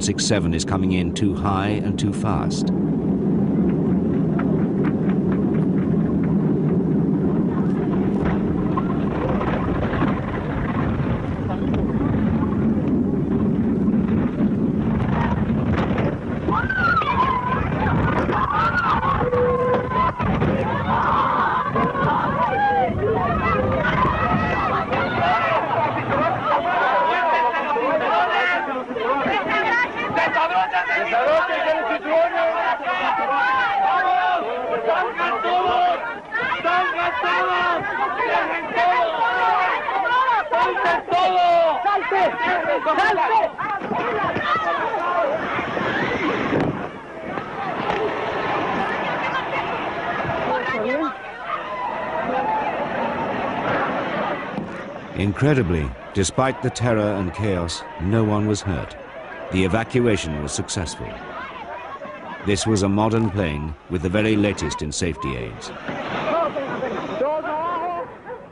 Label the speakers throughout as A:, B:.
A: 767 is coming in too high and too fast. Incredibly, despite the terror and chaos, no one was hurt. The evacuation was successful. This was a modern plane with the very latest in safety aids.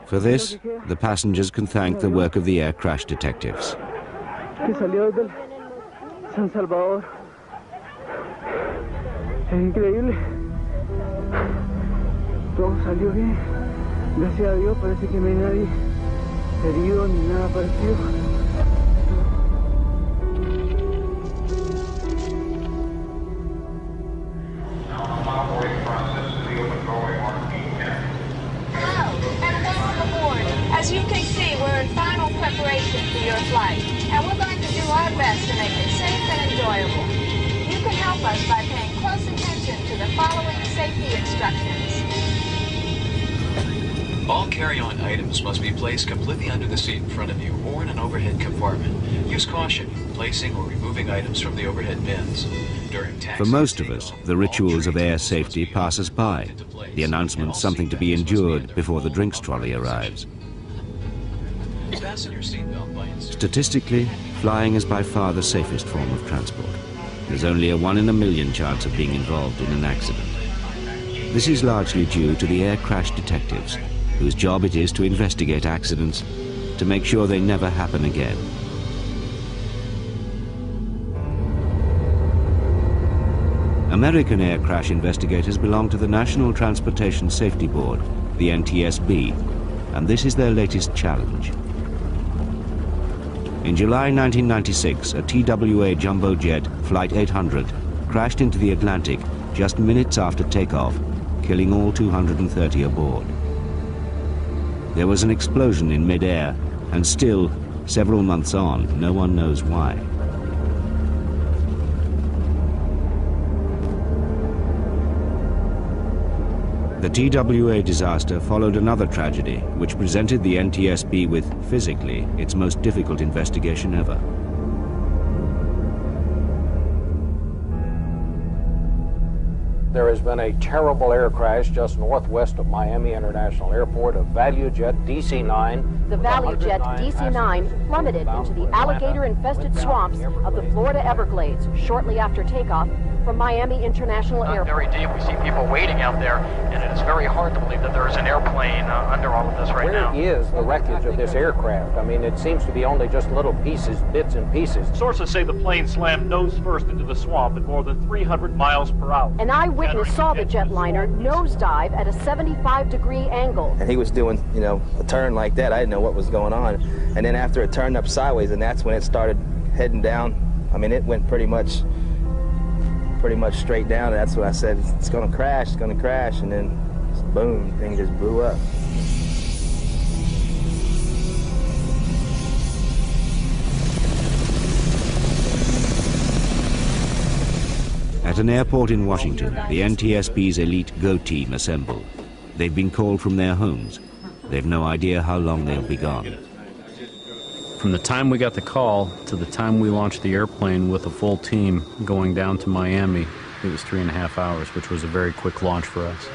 A: For this, the passengers can thank the work of the air crash detectives.
B: San Salvador. Es increíble. Todo salió bien. Gracias a Dios, parece que no hay nadie herido ni nada parecido.
C: As you can see, we're in final preparation for your flight, and we're going to do our best to make it safe and enjoyable. You can help us by paying close attention to the following safety instructions.
D: All carry-on items must be placed completely under the seat in front of you or in an overhead compartment. Use caution placing or removing items from the overhead bins.
A: For most of us, the rituals of air safety pass us by. The announcement, something to be endured before the drinks trolley arrives. Statistically, flying is by far the safest form of transport. There's only a 1 in a million chance of being involved in an accident. This is largely due to the air crash detectives, whose job it is to investigate accidents to make sure they never happen again. American air crash investigators belong to the National Transportation Safety Board, the NTSB, and this is their latest challenge. In July 1996, a TWA jumbo jet, Flight 800, crashed into the Atlantic just minutes after takeoff, killing all 230 aboard. There was an explosion in mid-air, and still, several months on, no one knows why. The TWA disaster followed another tragedy, which presented the NTSB with, physically, its most difficult investigation ever.
E: There has been a terrible air crash just northwest of Miami International Airport, a ValueJet DC-9.
F: The ValueJet DC-9 plummeted into the alligator-infested swamps of the Florida Everglades shortly after takeoff from Miami International Airport.
G: Very deep. We see people waiting out there, and it is very hard to believe that there is an airplane under all of this right now.
E: Where is the wreckage of this aircraft? I mean, it seems to be only just little pieces, bits and pieces.
G: Sources say the plane slammed nose first into the swamp at more than 300 miles per hour.
F: An eyewitness saw the jetliner nosedive at a 75-degree angle.
H: And he was doing, you know, a turn like that. I didn't know what was going on. And then after it turned up sideways, and that's when it started heading down. I mean, it went pretty much straight down. And that's when I said, it's going to crash, and then boom, the thing just blew up.
A: At an airport in Washington, the NTSB's elite GO team assemble. They've been called from their homes. They've no idea how long they'll be gone.
I: From the time we got the call to the time we launched the airplane with a full team going down to Miami, it was 3.5 hours, which was a very quick launch for us.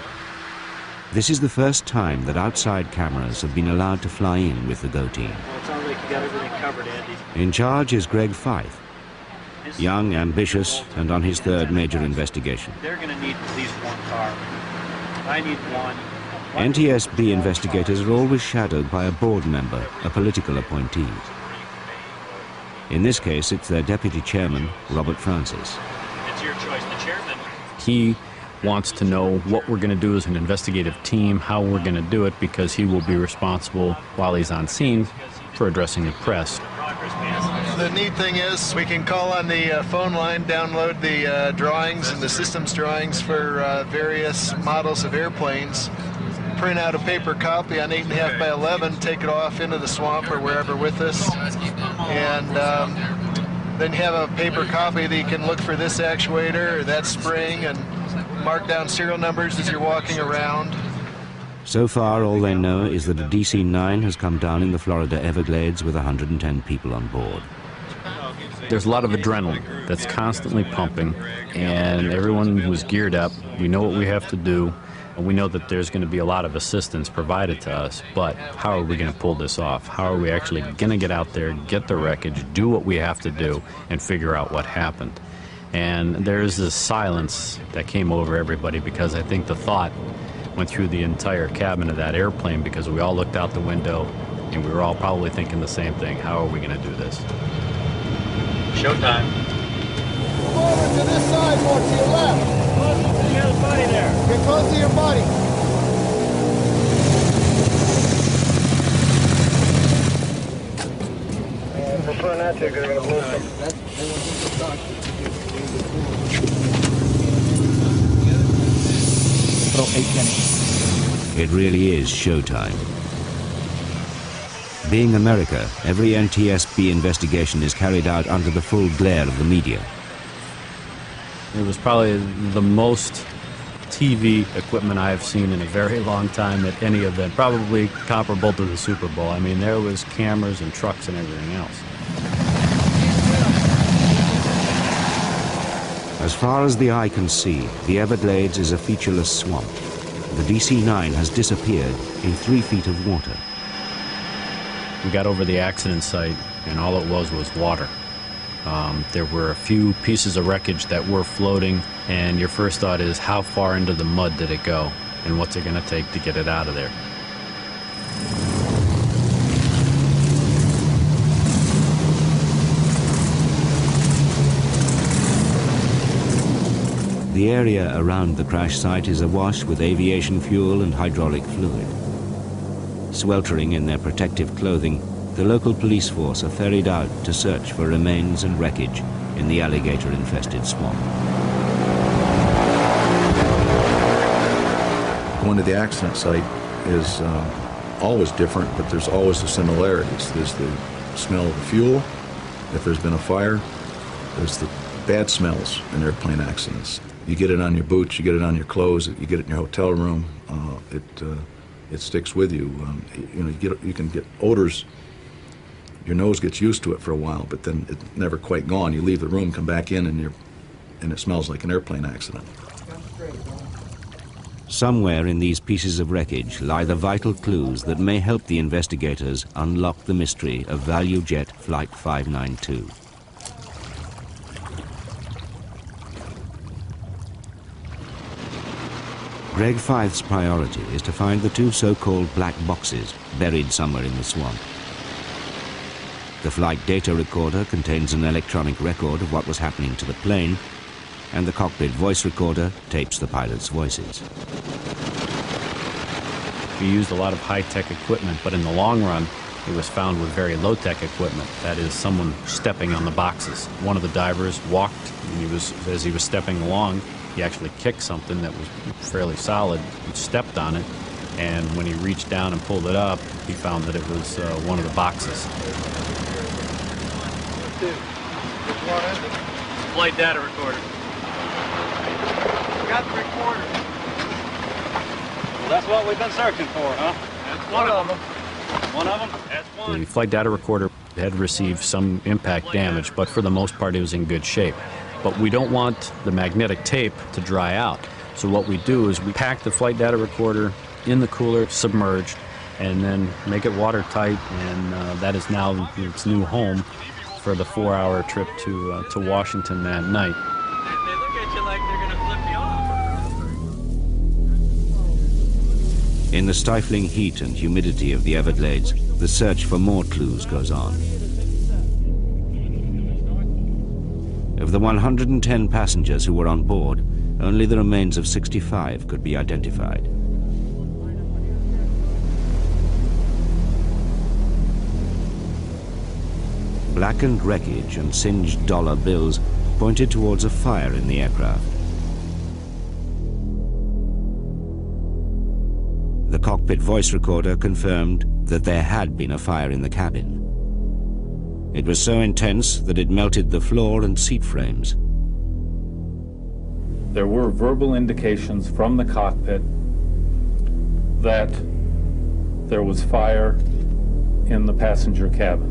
A: This is the first time that outside cameras have been allowed to fly in with the GO team.
G: Well, it sounds like you got everything covered, Andy.
A: In charge is Greg Fife, young, ambitious, and on his third major investigation.
G: They're going to need at least one car. I need one.
A: NTSB investigators are always shadowed by a board member, a political appointee. In this case, it's their deputy chairman, Robert Francis.
G: It's your choice, the chairman.
I: He wants to know what we're going to do as an investigative team, how we're going to do it, because he will be responsible while he's on scene for addressing the press.
J: The neat thing is we can call on the phone line, download the drawings and the systems drawings for various models of airplanes, print out a paper copy on 8.5 by 11, take it off into the swamp or wherever with us, and then have a paper copy that you can look for this actuator or that spring and mark down serial numbers as you're walking around.
A: So far, all they know is that a DC-9 has come down in the Florida Everglades with 110 people on board.
I: There's a lot of adrenaline that's constantly pumping, and everyone was geared up. We know what we have to do, and we know that there's going to be a lot of assistance provided to us, but how are we going to pull this off? How are we actually going to get out there, get the wreckage, do what we have to do, and figure out what happened? And there's this silence that came over everybody, because I think the thought went through the entire cabin of that airplane, because we all looked out the window and we were all probably thinking the same thing. How are we going to do this?
G: Showtime.
J: Over to this side, more to your left.
G: Close to the other body there.
J: Get close to your body. Prefer not to, because they're going to lose them.
A: It really is showtime. Being America, every NTSB investigation is carried out under the full glare of the media.
I: It was probably the most TV equipment I have seen in a very long time at any event, probably comparable to the Super Bowl. I mean, there was cameras and trucks and everything else.
A: As far as the eye can see, the Everglades is a featureless swamp. The DC-9 has disappeared in 3 feet of water.
I: We got over the accident site, and all it was water. There were a few pieces of wreckage that were floating, and your first thought is, how far into the mud did it go, and what's it going to take to get it out of there?
A: The area around the crash site is awash with aviation fuel and hydraulic fluid. Sweltering in their protective clothing, the local police force are ferried out to search for remains and wreckage in the alligator-infested swamp.
K: Going to the accident site is always different, but there's always the similarities. There's the smell of the fuel. If there's been a fire, there's the bad smells in airplane accidents. You get it on your boots, you get it on your clothes, you get it in your hotel room. It sticks with you. You can get odors. Your nose gets used to it for a while, but then it's never quite gone. You leave the room, come back in, and it smells like an airplane accident.
A: Somewhere in these pieces of wreckage lie the vital clues that may help the investigators unlock the mystery of ValueJet Flight 592. Greg Fythe's priority is to find the 2 so-called black boxes buried somewhere in the swamp. The flight data recorder contains an electronic record of what was happening to the plane, and the cockpit voice recorder tapes the pilots' voices.
I: We used a lot of high-tech equipment, but in the long run, it was found with very low-tech equipment. That is, someone stepping on the boxes. One of the divers walked, and as he was stepping along, he actually kicked something that was fairly solid, and stepped on it, and when he reached down and pulled it up, he found that it was one of the boxes.
G: Flight data recorder. We got the recorder. Well, that's what we've been searching for, huh? That's one of them. One of them? That's one.
I: The flight data recorder had received some impact damage, but for the most part it was in good shape. But we don't want the magnetic tape to dry out. So what we do is we pack the flight data recorder in the cooler, submerged, and then make it watertight, and that is now its new home for the 4-hour trip to Washington that night.
G: They look at you like they're going to flip you off.
A: In the stifling heat and humidity of the Everglades, the search for more clues goes on. Of the 110 passengers who were on board, only the remains of 65 could be identified. Blackened wreckage and singed dollar bills pointed towards a fire in the aircraft. The cockpit voice recorder confirmed that there had been a fire in the cabin. It was so intense that it melted the floor and seat frames.
L: There were verbal indications from the cockpit that there was fire in the passenger cabin.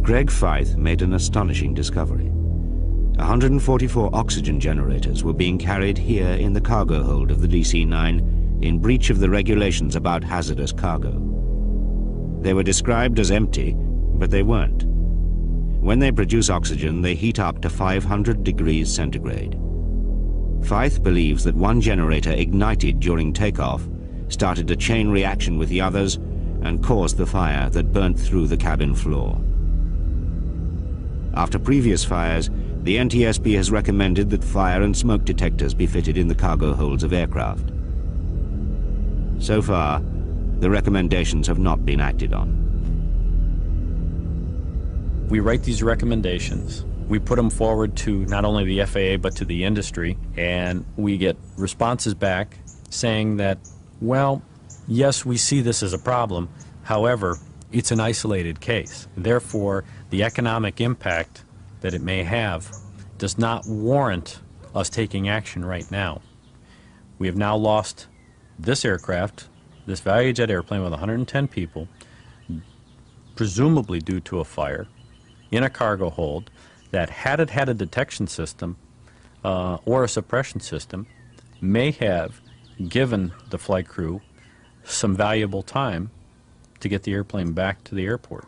A: Greg Feith made an astonishing discovery. 144 oxygen generators were being carried here in the cargo hold of the DC-9 in breach of the regulations about hazardous cargo. They were described as empty, but they weren't. When they produce oxygen, they heat up to 500 degrees centigrade. Feith believes that one generator ignited during takeoff, started a chain reaction with the others, and caused the fire that burnt through the cabin floor. After previous fires, the NTSB has recommended that fire and smoke detectors be fitted in the cargo holds of aircraft. So far, the recommendations have not been acted on.
I: We write these recommendations. We put them forward to not only the FAA but to the industry, and we get responses back saying that, well, yes, we see this as a problem. However, it's an isolated case. Therefore, the economic impact that it may have does not warrant us taking action right now. We have now lost this aircraft, this ValueJet airplane with 110 people, presumably due to a fire, in a cargo hold that, had it had a detection system or a suppression system, may have given the flight crew some valuable time to get the airplane back to the airport.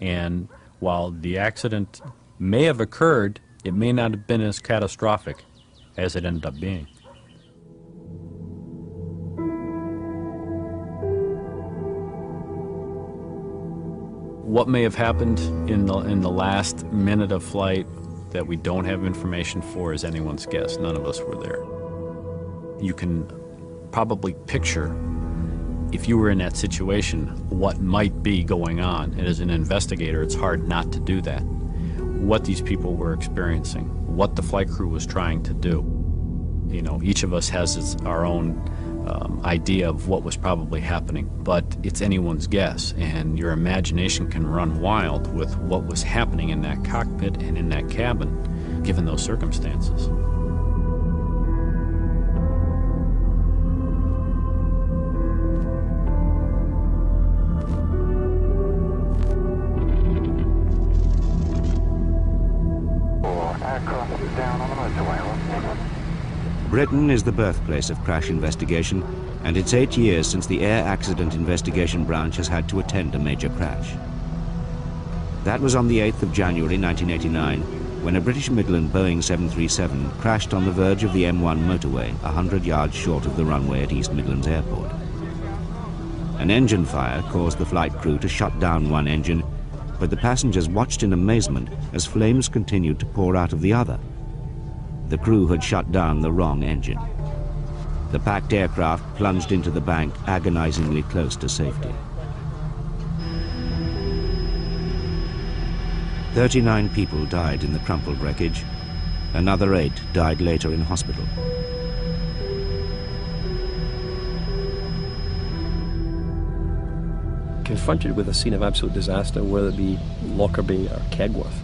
I: And while the accident may have occurred, it may not have been as catastrophic as it ended up being. What may have happened in the last minute of flight that we don't have information for is anyone's guess. None of us were there. You can probably picture, if you were in that situation, what might be going on. And as an investigator, it's hard not to do that. What these people were experiencing, what the flight crew was trying to do. You know, each of us has our own idea of what was probably happening, but it's anyone's guess, and your imagination can run wild with what was happening in that cockpit and in that cabin, given those circumstances.
M: Aircraft is down on the motorway.
A: Britain is the birthplace of crash investigation, and it's 8 years since the Air Accident Investigation Branch has had to attend a major crash. That was on the 8th of January 1989, when a British Midland Boeing 737 crashed on the verge of the M1 motorway, 100 yards short of the runway at East Midlands Airport. An engine fire caused the flight crew to shut down one engine, but the passengers watched in amazement as flames continued to pour out of the other. The crew had shut down the wrong engine. The packed aircraft plunged into the bank, agonizingly close to safety. 39 people died in the crumpled wreckage. Another 8 died later in hospital.
N: Confronted with a scene of absolute disaster, whether it be Lockerbie or Kegworth,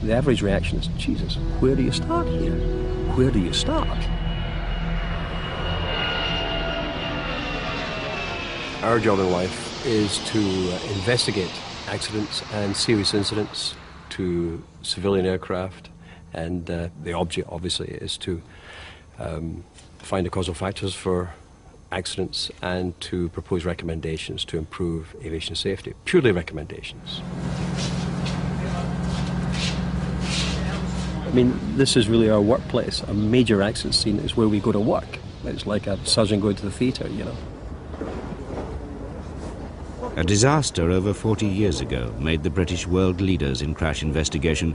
N: the average reaction is, Jesus, where do you start here? Where do you start? Our job in life is to investigate accidents and serious incidents to civilian aircraft, and the object obviously is to find the causal factors for accidents and to propose recommendations to improve aviation safety. Purely recommendations. I mean, this is really our workplace. A major accident scene is where we go to work. It's like a surgeon going to the theatre, you know.
A: A disaster over 40 years ago made the British world leaders in crash investigation,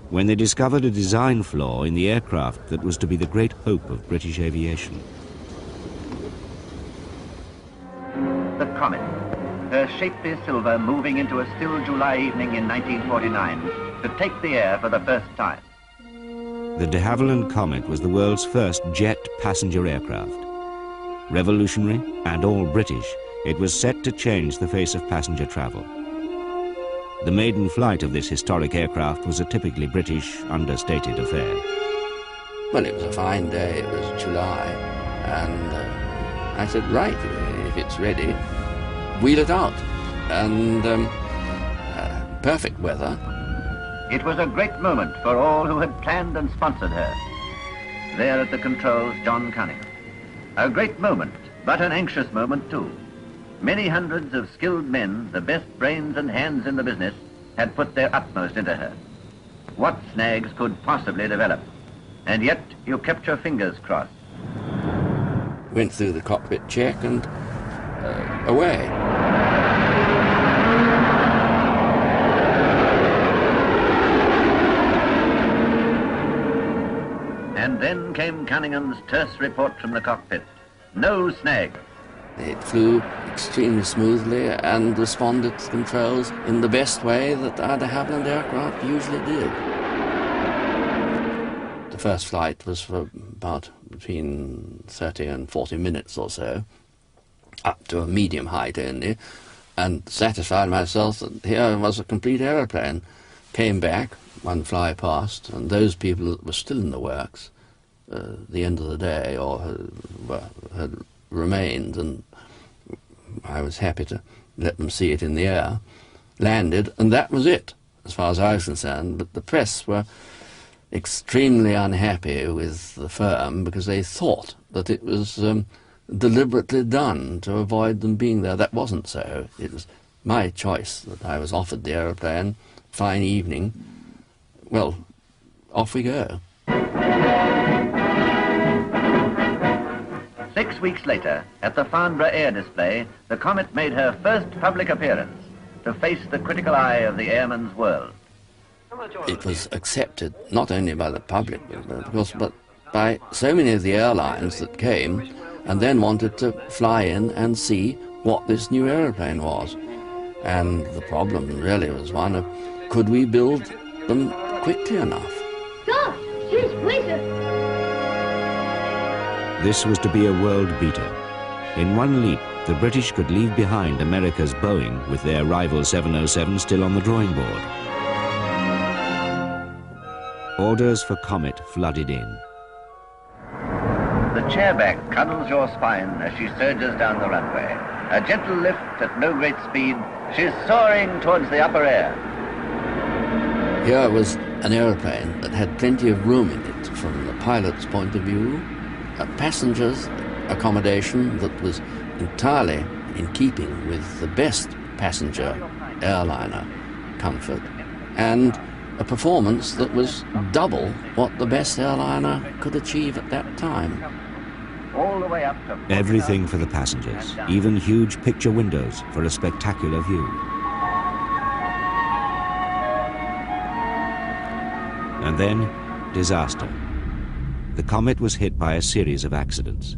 A: when they discovered a design flaw in the aircraft that was to be the great hope of British aviation.
M: The Comet, her shapely silver moving into a still July evening in 1949 to take the air for the first time.
A: The de Havilland Comet was the world's first jet passenger aircraft. Revolutionary and all British, it was set to change the face of passenger travel. The maiden flight of this historic aircraft was a typically British, understated affair.
O: Well, it was a fine day, it was July, and I said, right, if it's ready, wheel it out. And perfect weather.
M: It was a great moment for all who had planned and sponsored her. There at the controls, John Cunningham. A great moment, but an anxious moment too. Many hundreds of skilled men, the best brains and hands in the business, had put their utmost into her. What snags could possibly develop? And yet you kept your fingers crossed.
O: Went through the cockpit check and away.
M: And then came Cunningham's terse report from the cockpit. No snag.
O: It flew extremely smoothly and responded to controls in the best way that our de Havilland aircraft usually did. The first flight was for about between 30 and 40 minutes or so, up to a medium height only, and satisfied myself that here was a complete aeroplane. Came back, one fly past, and those people that were still in the works, the end of the day, or had remained, and I was happy to let them see it in the air, landed, and that was it, as far as I was concerned. But the press were extremely unhappy with the firm because they thought that it was deliberately done to avoid them being there. That wasn't so. It was my choice that I was offered the aeroplane, fine evening. Well, off we go.
M: 6 weeks later, at the Farnborough Air Display, the Comet made her first public appearance to face the critical eye of the airman's world.
O: It was accepted not only by the public, but by so many of the airlines that came and then wanted to fly in and see what this new aeroplane was. And the problem really was one of, could we build them quickly enough?
P: Gosh, she's whizzing.
A: This was to be a world beater. In one leap, the British could leave behind America's Boeing with their rival 707 still on the drawing board. Orders for Comet flooded in.
M: The chairback cuddles your spine as she surges down the runway. A gentle lift at no great speed, she's soaring towards the upper air.
O: Here was an aeroplane that had plenty of room in it from the pilot's point of view, a passenger's accommodation that was entirely in keeping with the best passenger airliner comfort, and a performance that was double what the best airliner could achieve at that time.
M: All the way up to...
A: Everything for the passengers, even huge picture windows for a spectacular view. And then, disaster. The Comet was hit by a series of accidents.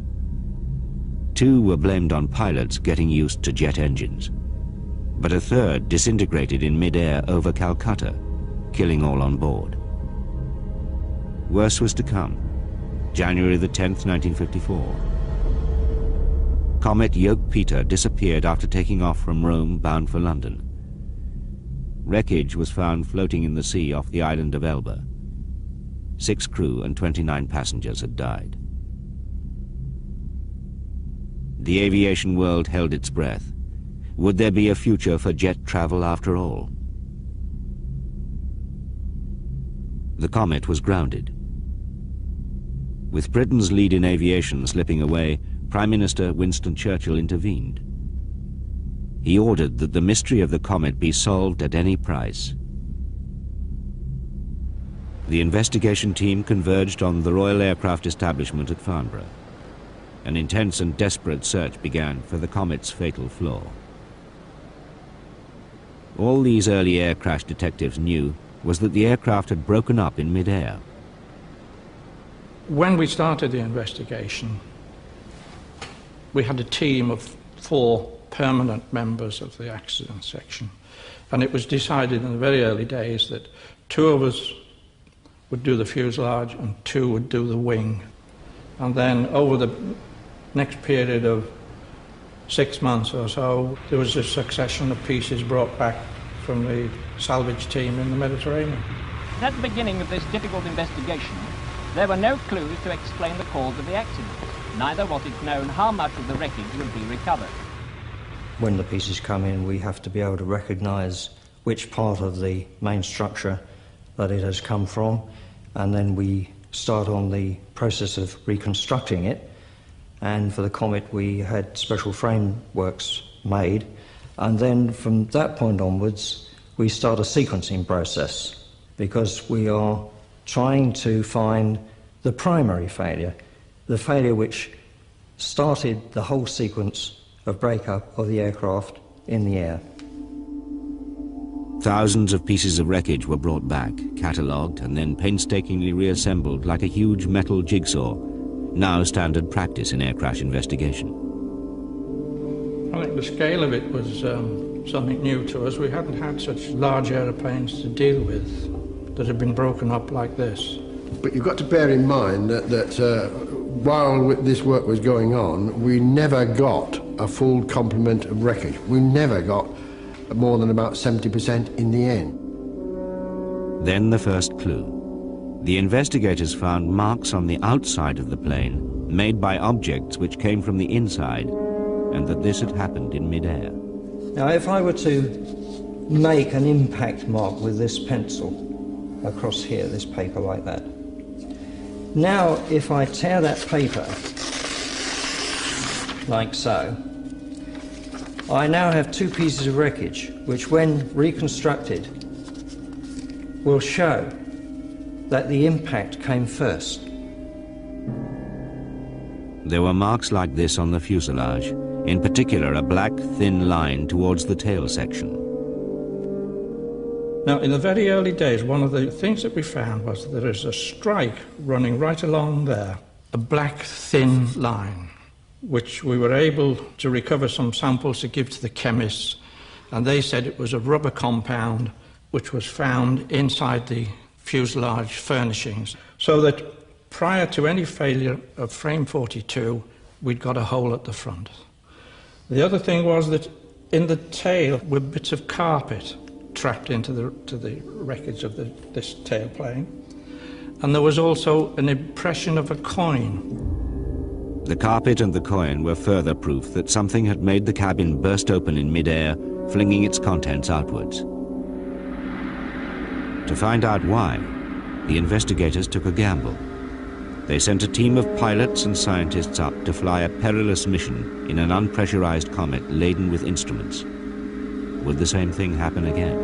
A: 2 were blamed on pilots getting used to jet engines, but a third disintegrated in mid-air over Calcutta, killing all on board. Worse was to come. January the 10th, 1954. Comet Yoke Peter disappeared after taking off from Rome bound for London. Wreckage was found floating in the sea off the island of Elba. 6 crew and 29 passengers had died. The aviation world held its breath. Would there be a future for jet travel after all? The Comet was grounded. With Britain's lead in aviation slipping away, Prime Minister Winston Churchill intervened. He ordered that the mystery of the Comet be solved at any price. The investigation team converged on the Royal Aircraft establishment at Farnborough. An intense and desperate search began for the Comet's fatal flaw. All these early air crash detectives knew was that the aircraft had broken up in mid-air.
Q: When we started the investigation, we had a team of 4 permanent members of the accident section, and it was decided in the very early days that 2 of us would do the fuselage and 2 would do the wing. And then over the next period of 6 months or so, there was a succession of pieces brought back from the salvage team in the Mediterranean.
R: At the beginning of this difficult investigation, there were no clues to explain the cause of the accident. Neither was it known how much of the wreckage would be recovered.
S: When the pieces come in, we have to be able to recognise which part of the main structure that it has come from, and then we start on the process of reconstructing it. And for the Comet, we had special frameworks made, and then from that point onwards, we start a sequencing process, because we are trying to find the primary failure, the failure which started the whole sequence of breakup of the aircraft in the air.
A: Thousands of pieces of wreckage were brought back, catalogued, and then painstakingly reassembled like a huge metal jigsaw, now standard practice in air crash investigation.
Q: I think the scale of it was something new to us. We hadn't had such large aeroplanes to deal with that had been broken up like this.
T: But you've got to bear in mind that while this work was going on, we never got a full complement of wreckage. We never got more than about 70% in the end.
A: Then the first clue. The investigators found marks on the outside of the plane made by objects which came from the inside, and that this had happened in mid-air.
S: Now, if I were to make an impact mark with this pencil across here, this paper like that, now if I tear that paper like so, I now have 2 pieces of wreckage which, when reconstructed, will show that the impact came first.
A: There were marks like this on the fuselage, in particular a black, thin line towards the tail section.
Q: Now, in the very early days, one of the things that we found was that there is a strike running right along there, a black, thin line, which we were able to recover some samples to give to the chemists, and they said it was a rubber compound which was found inside the fuselage furnishings, so that prior to any failure of frame 42, we'd got a hole at the front. The other thing was that in the tail were bits of carpet trapped into the wreckage of this tailplane, and there was also an impression of a coin.
A: The carpet and the coin were further proof that something had made the cabin burst open in mid-air, flinging its contents outwards. To find out why, the investigators took a gamble. They sent a team of pilots and scientists up to fly a perilous mission in an unpressurized Comet laden with instruments. Would the same thing happen again?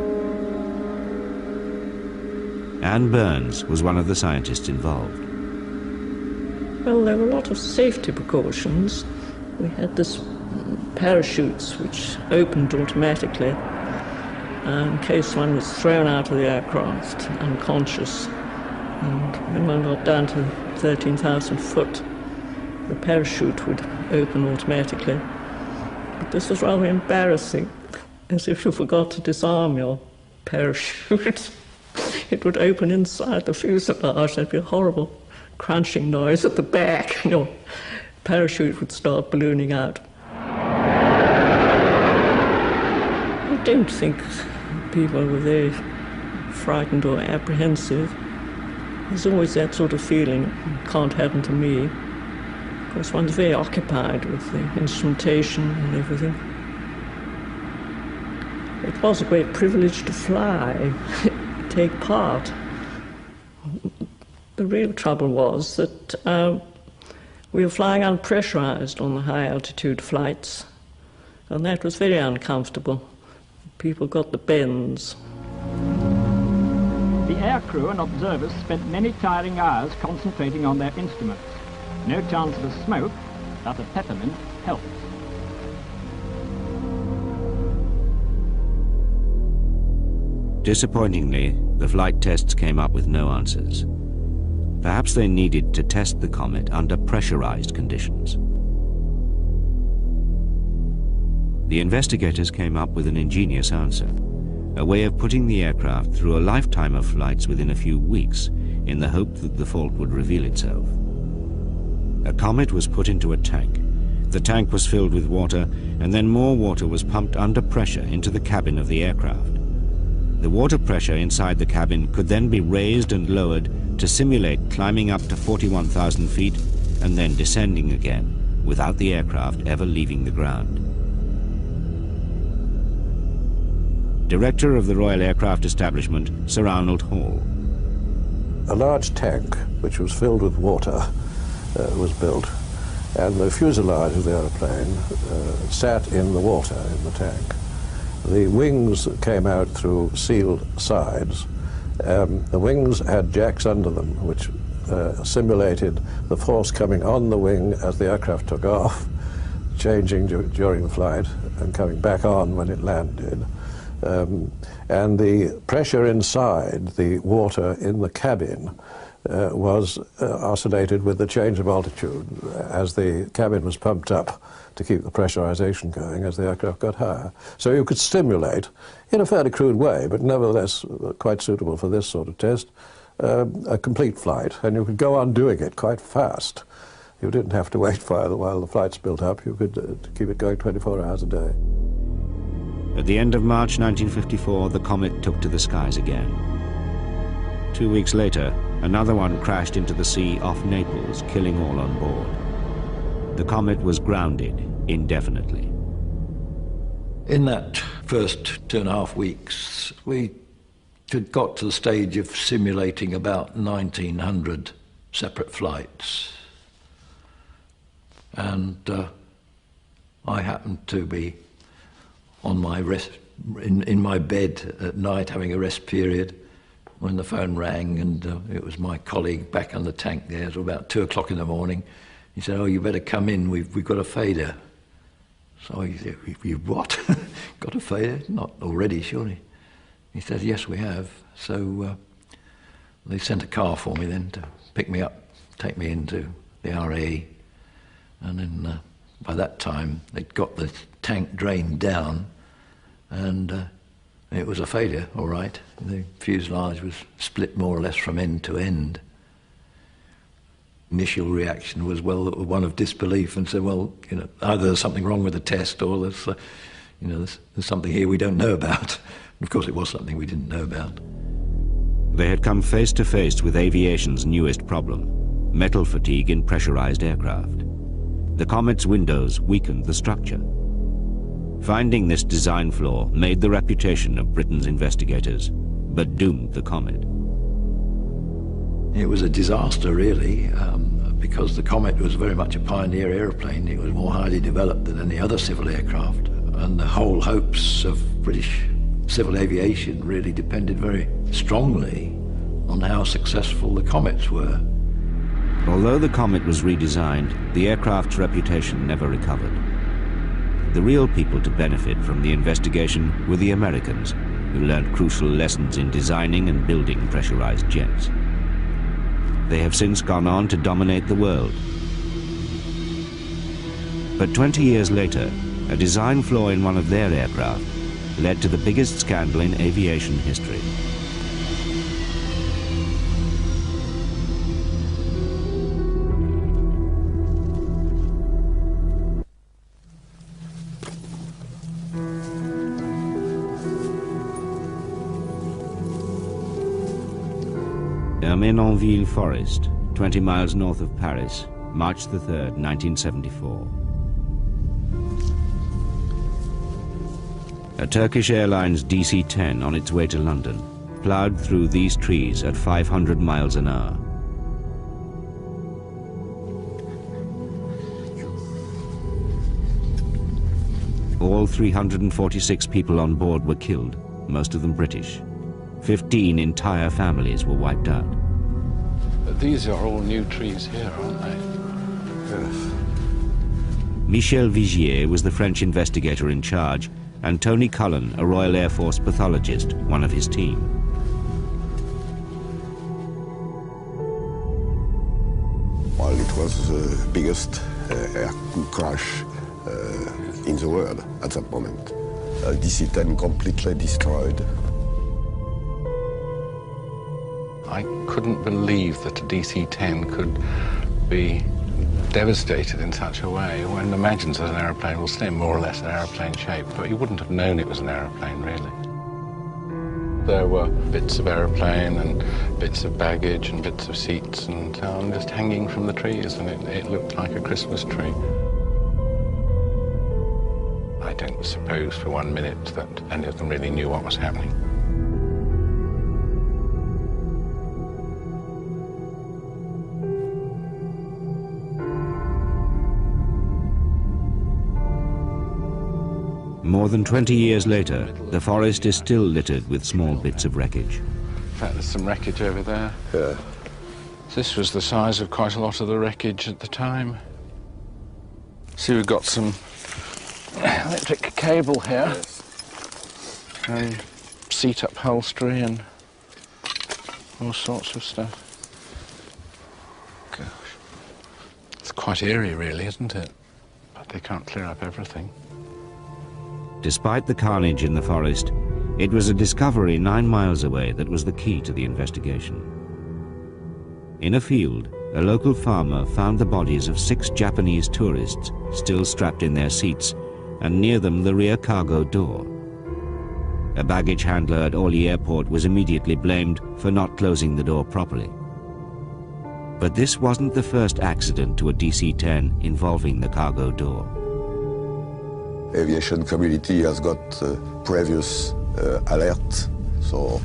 A: Anne Burns was one of the scientists involved.
U: Well, there were a lot of safety precautions. We had this parachutes which opened automatically in case one was thrown out of the aircraft unconscious. And when one got down to 13,000 foot, the parachute would open automatically. But this was rather embarrassing, as if you forgot to disarm your parachute. It would open inside the fuselage. There'd be a horrible crunching noise at the back, and your parachute would start ballooning out. I don't think people were very frightened or apprehensive. There's always that sort of feeling, it can't happen to me. Of course, one's very occupied with the instrumentation and everything. It was a great privilege to fly, take part. The real trouble was that we were flying unpressurized on the high-altitude flights, and that was very uncomfortable. People got the bends.
R: The aircrew and observers spent many tiring hours concentrating on their instruments. No chance of a smoke, but a peppermint helped.
A: Disappointingly, the flight tests came up with no answers. Perhaps they needed to test the comet under pressurized conditions. The investigators came up with an ingenious answer, a way of putting the aircraft through a lifetime of flights within a few weeks in the hope that the fault would reveal itself. A comet was put into a tank. The tank was filled with water, and then more water was pumped under pressure into the cabin of the aircraft. The water pressure inside the cabin could then be raised and lowered to simulate climbing up to 41,000 feet and then descending again, without the aircraft ever leaving the ground. Director of the Royal Aircraft Establishment, Sir Arnold Hall.
B: A large tank, which was filled with water, was built, and the fuselage of the aeroplane sat in the water in the tank. The wings came out through sealed sides. The wings had jacks under them, which simulated the force coming on the wing as the aircraft took off, changing during the flight and coming back on when it landed. And the pressure inside the water in the cabin was oscillated with the change of altitude as the cabin was pumped up to keep the pressurization going as the aircraft got higher. So you could stimulate, in a fairly crude way, but nevertheless quite suitable for this sort of test, a complete flight, and you could go on doing it quite fast. You didn't have to wait while the flights built up. You could keep it going 24 hours a day.
A: At the end of March 1954, the comet took to the skies again. 2 weeks later, another one crashed into the sea off Naples, killing all on board. The comet was grounded indefinitely.
V: In that first 2.5 weeks, we had got to the stage of simulating about 1,900 separate flights. And I happened to be on my in my bed at night having a rest period when the phone rang, and it was my colleague back on the tank there. It was about 2 o'clock in the morning. He said, "Oh, you better come in, we've got a failure." So I said, "You've what? Got a failure? Not already, surely?" He said, "Yes, we have." So they sent a car for me then to pick me up, take me into the RAE, and then by that time they'd got the tank drained down, and it was a failure, all right. The fuselage was split more or less from end to end. Initial reaction was, well, one of disbelief, and said, well, you know, either there's something wrong with the test, or there's, you know, there's something here we don't know about. And of course, it was something we didn't know about.
A: They had come face to face with aviation's newest problem: metal fatigue in pressurized aircraft. The comet's windows weakened the structure. Finding this design flaw made the reputation of Britain's investigators, but doomed the comet.
V: It was a disaster, really, because the Comet was very much a pioneer aeroplane. It was more highly developed than any other civil aircraft, and the whole hopes of British civil aviation really depended very strongly on how successful the Comets were.
A: Although the Comet was redesigned, the aircraft's reputation never recovered. The real people to benefit from the investigation were the Americans, who learned crucial lessons in designing and building pressurized jets. They have since gone on to dominate the world. But 20 years later, a design flaw in one of their aircraft led to the biggest scandal in aviation history. Menonville Forest, 20 miles north of Paris, March the 3rd, 1974. A Turkish Airlines DC-10 on its way to London ploughed through these trees at 500 miles an hour. All 346 people on board were killed, most of them British. 15 entire families were wiped out.
W: These are all new trees here, aren't they?
B: Yes.
A: Michel Vigier was the French investigator in charge and Tony Cullen, a Royal Air Force pathologist, one of his team.
C: Well, it was the biggest air crash in the world at that moment. DC-10 completely destroyed.
W: I couldn't believe that a DC-10 could be devastated in such a way. One imagines that an aeroplane will stay more or less in aeroplane shape, but you wouldn't have known it was an aeroplane, really. There were bits of aeroplane and bits of baggage and bits of seats and so on just hanging from the trees, and it looked like a Christmas tree. I don't suppose for 1 minute that any of them really knew what was happening.
A: More than 20 years later, the forest is still littered with small bits of wreckage.
W: In fact, there's some wreckage over there. Yeah. This was the size of quite a lot of the wreckage at the time. See, we've got some electric cable here, and seat upholstery and all sorts of stuff. Gosh. It's quite eerie, really, isn't it? But they can't clear up everything.
A: Despite the carnage in the forest, it was a discovery 9 miles away that was the key to the investigation. In a field, a local farmer found the bodies of 6 Japanese tourists still strapped in their seats, and near them the rear cargo door. A baggage handler at Orly Airport was immediately blamed for not closing the door properly. But this wasn't the first accident to a DC-10 involving the cargo door.
C: Aviation community has got previous alert, so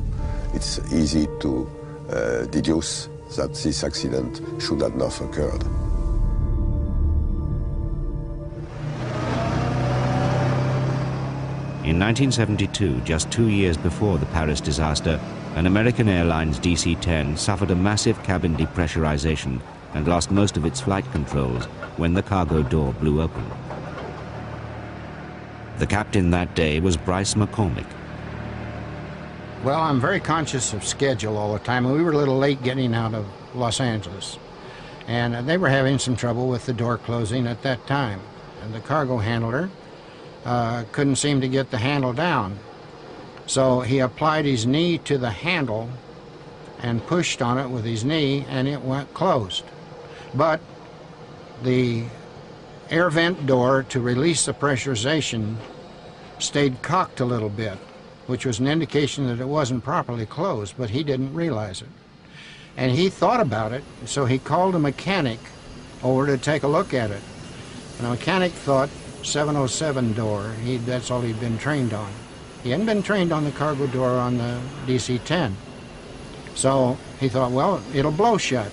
C: it's easy to deduce that this accident should not have occurred.
A: In 1972, just 2 years before the Paris disaster, an American Airlines DC-10 suffered a massive cabin depressurization and lost most of its flight controls when the cargo door blew open. The captain that day was Bryce McCormick.
D: Well, I'm very conscious of schedule all the time. We were a little late getting out of Los Angeles, and they were having some trouble with the door closing at that time. And the cargo handler couldn't seem to get the handle down. So he applied his knee to the handle and pushed on it with his knee, and it went closed. But the air vent door to release the pressurization stayed cocked a little bit, which was an indication that it wasn't properly closed, but he didn't realize it. And he thought about it, so he called a mechanic over to take a look at it. And the mechanic thought 707 door, that's all he'd been trained on. He hadn't been trained on the cargo door on the DC-10. So he thought, well, it'll blow shut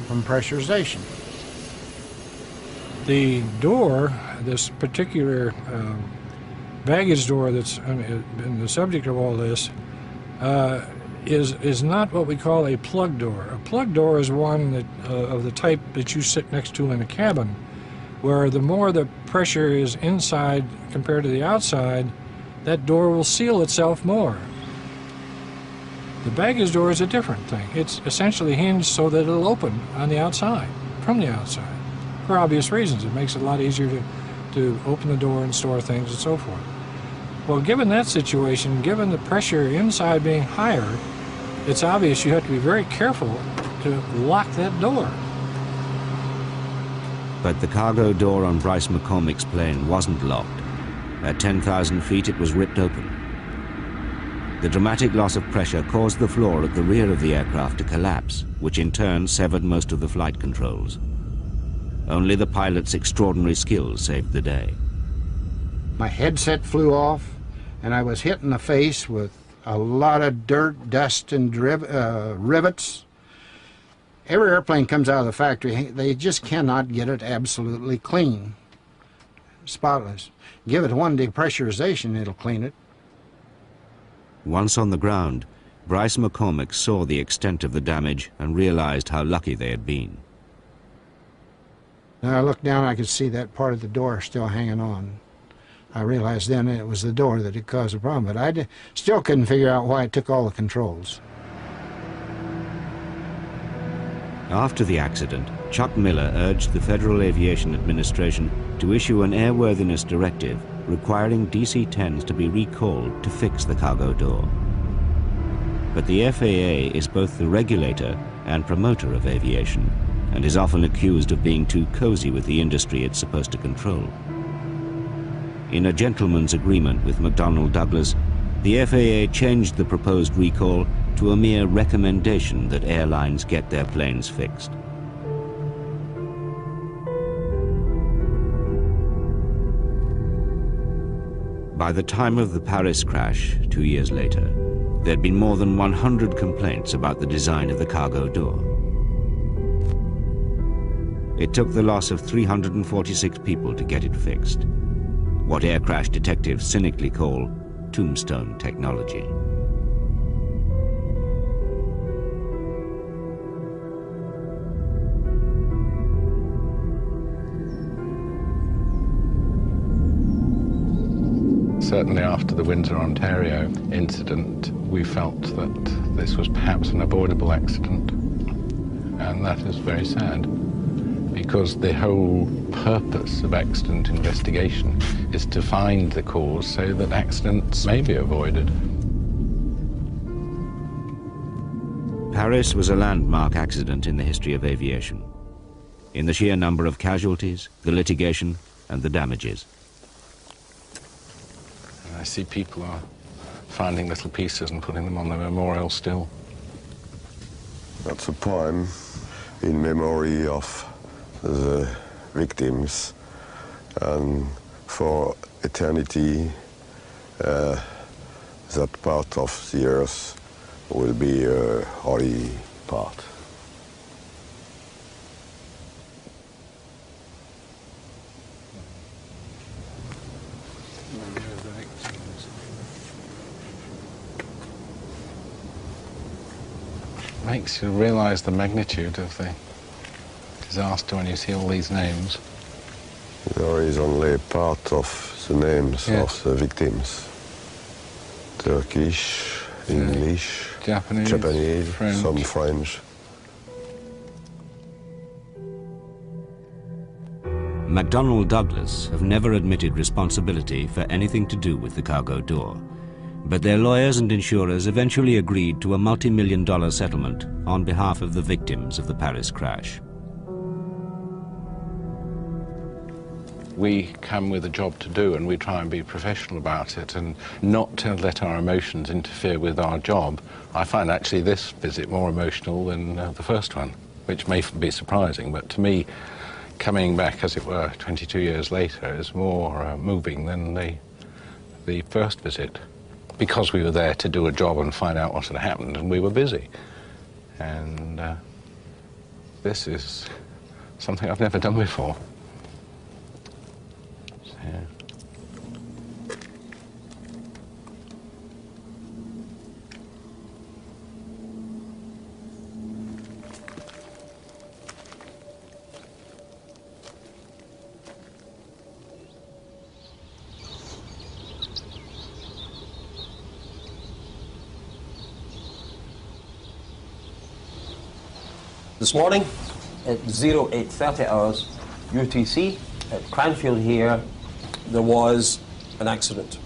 D: from pressurization.
Q: The door, this particular baggage door that's been the subject of all this, is not what we call a plug door. A plug door is one that, of the type that you sit next to in a cabin, where the more the pressure is inside compared to the outside, that door will seal itself more. The baggage door is a different thing. It's essentially hinged so that it'll open on the outside, from the outside, for obvious reasons. It makes it a lot easier to open the door and store things and so forth. Well, given that situation, given the pressure inside being higher, it's obvious you have to be very careful to lock that door.
A: But the cargo door on Bryce McCormick's plane wasn't locked. At 10,000 feet, it was ripped open. The dramatic loss of pressure caused the floor at the rear of the aircraft to collapse, which in turn severed most of the flight controls. Only the pilot's extraordinary skill saved the day.
D: My headset flew off, and I was hit in the face with a lot of dirt, dust, and rivets. Every airplane comes out of the factory, they just cannot get it absolutely clean, spotless. Give it one depressurization, it'll clean it.
A: Once on the ground, Bryce McCormick saw the extent of the damage and realized how lucky they had been.
D: Now I looked down, I could see that part of the door still hanging on. I realized then it was the door that had caused the problem, but I still couldn't figure out why it took all the controls.
A: After the accident, Chuck Miller urged the Federal Aviation Administration to issue an airworthiness directive requiring DC-10s to be recalled to fix the cargo door. But the FAA is both the regulator and promoter of aviation, and is often accused of being too cozy with the industry it's supposed to control. In a gentleman's agreement with McDonnell Douglas, the FAA changed the proposed recall to a mere recommendation that airlines get their planes fixed. By the time of the Paris crash, 2 years later, there'd been more than 100 complaints about the design of the cargo door. It took the loss of 346 people to get it fixed, what air crash detectives cynically call tombstone technology.
W: Certainly after the Windsor, Ontario incident, we felt that this was perhaps an avoidable accident, and that is very sad, because the whole purpose of accident investigation is to find the cause so that accidents may be avoided.
A: Paris was a landmark accident in the history of aviation, in the sheer number of casualties, the litigation, and the damages.
W: I see people are finding little pieces and putting them on the memorial still.
C: That's a poem in memory of the victims, and for eternity that part of the earth will be a holy part.
W: Makes you realize the magnitude of the disaster when you see all these names.
C: There is only part of the names of the victims. Turkish, English, Japanese,
W: French.
C: Some French.
A: McDonnell Douglas have never admitted responsibility for anything to do with the cargo door, but their lawyers and insurers eventually agreed to a multi-million-dollar settlement on behalf of the victims of the Paris crash.
W: We come with a job to do, and we try and be professional about it and not to let our emotions interfere with our job. I find actually this visit more emotional than the first one, which may be surprising, but to me, coming back, as it were, 22 years later is more moving than the first visit, because we were there to do a job and find out what had happened, and we were busy. And this is something I've never done before. Yeah.
N: This morning at 08:30 hours UTC at Cranfield here, there was an accident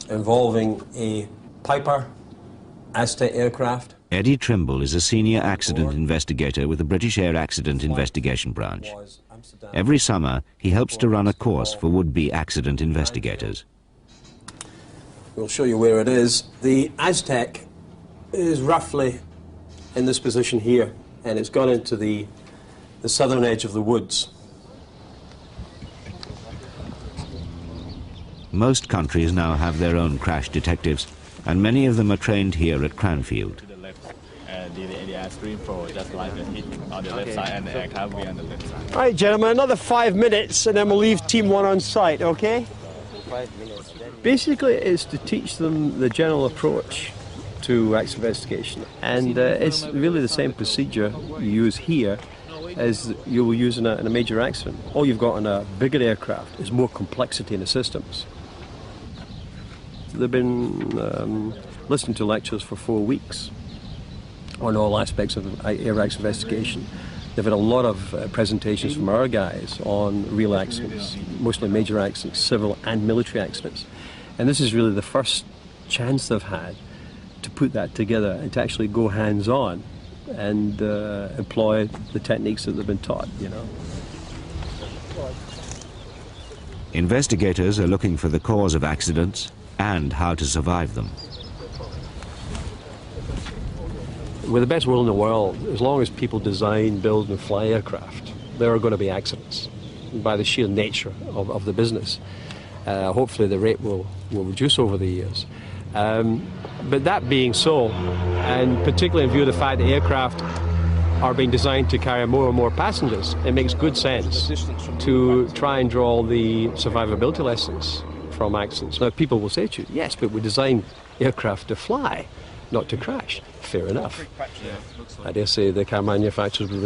N: involving a Piper Aztec aircraft.
A: Eddie Trimble is a senior accident investigator with the British Air Accident Investigation Branch. Every summer, he helps to run a course for would-be accident investigators.
N: We'll show you where it is. The Aztec is roughly in this position here, and it's gone into the southern edge of the woods.
A: Most countries now have their own crash detectives, and many of them are trained here at Cranfield.
E: The screen for just like the hit on the left side and the aircraft will be on the left side.
F: All right, gentlemen, another 5 minutes and then we'll leave Team 1 on site, okay? Basically, it's to teach them the general approach to accident investigation, and it's really the same procedure you use here as you will use in a major accident. All you've got in a bigger aircraft is more complexity in the systems.
N: They've been listening to lectures for 4 weeks on all aspects of air accident investigation. They've had a lot of presentations from our guys on real accidents, mostly major accidents, civil and military accidents. And this is really the first chance they've had to put that together and to actually go hands-on and employ the techniques that they've been taught, you know.
A: Investigators are looking for the cause of accidents and how to survive them.
N: With the best will in the world, as long as people design, build and fly aircraft, there are going to be accidents by the sheer nature of the business. Hopefully the rate will reduce over the years. But that being so, and particularly in view of the fact that aircraft are being designed to carry more and more passengers, it makes good sense to try and draw the survivability lessons from accidents. Now people will say to you, yes, but we design aircraft to fly, not to crash. Fair enough. I dare say the car manufacturers would